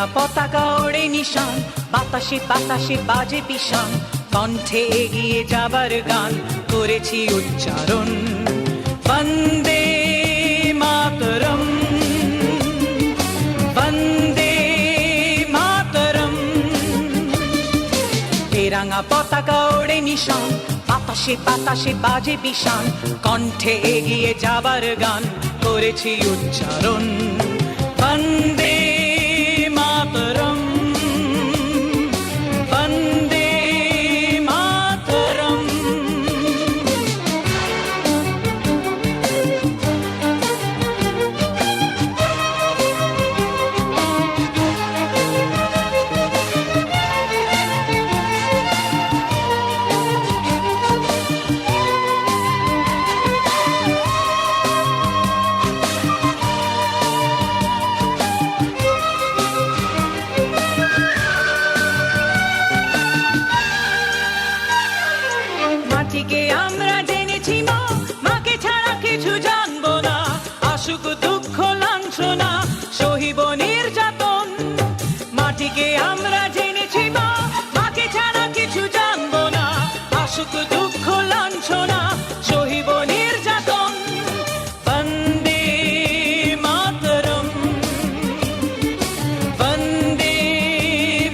তেরাঙা পতাকা ওড়ে নিশান, বাতাসে বাতাসে বাজে পিশান, কণ্ঠে এগিয়ে যাবার গান করেছি উচ্চারণ। বন্দে মাতরম, বন্দে মাতরম। তেরাঙা পতাকা ওড়ে নিশান, বাতাসে বাতাসে বাজে পিশান, কণ্ঠে এগিয়ে যাবার গান করেছি উচ্চারণ। বন্দে মাতরম, বন্দে মাতরম। মাটিকে আমরা জেনেছি মা, মাকে ছাড়া কিছু জানবো না। আসুক দুঃখ লাঞ্ছনা, সহিব নির্যাতন। মাটিকে আমরা জেনেছি মা, মাকে ছাড়া কিছু জানবো না। আসুক দুঃখ লাঞ্ছনা, সহিব নির্যাতন। বন্দে মাতরম, বন্দে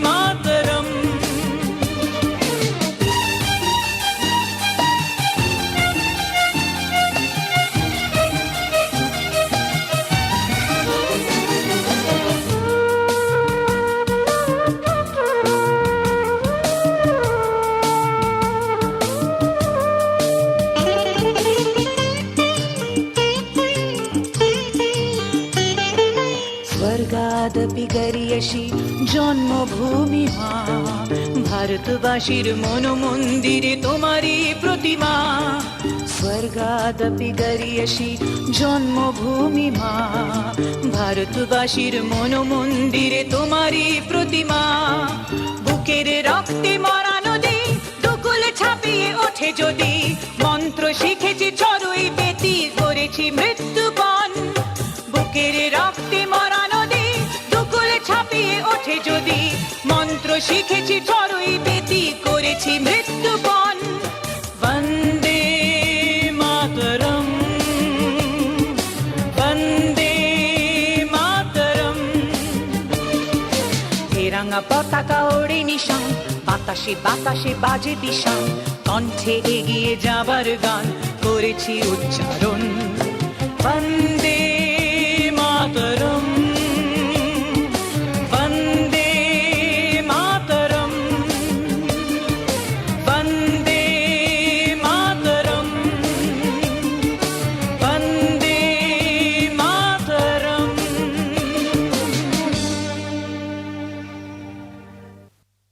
মাতরম। স্বর্গাদপি গরিয়সী জন্মভূমি মা, ভারতবাসীর মন মন্দিরে তোমারই প্রতিমা। স্বর্গাদপি গরিয়সী জন্মভূমি মা, ভারতবাসীর মন মন্দিরে তোমারই প্রতিমা। বুকের রক্তে মরা নদী দুকুল ছাপিয়ে ওঠে যদি, মন্ত্র শিখেছি চড়ুই বেতি করেছি মৃত্যুপণ। বুকের রক্তে মরা নদী দুকুল ছাপিয়ে ওঠে যদি, মন্ত্র শিখেছি চড়ুই বেতি করেছি মৃত্যুপণ। বন্দে মাতরম, বন্দে মাতরম। তেরাঙা পতাকা ওড়ে নিশান, বাতাসে বাতাসে বাজে পিশান, কণ্ঠে এগিয়ে যাবার গান করেছি উচ্চারণ। বন্দে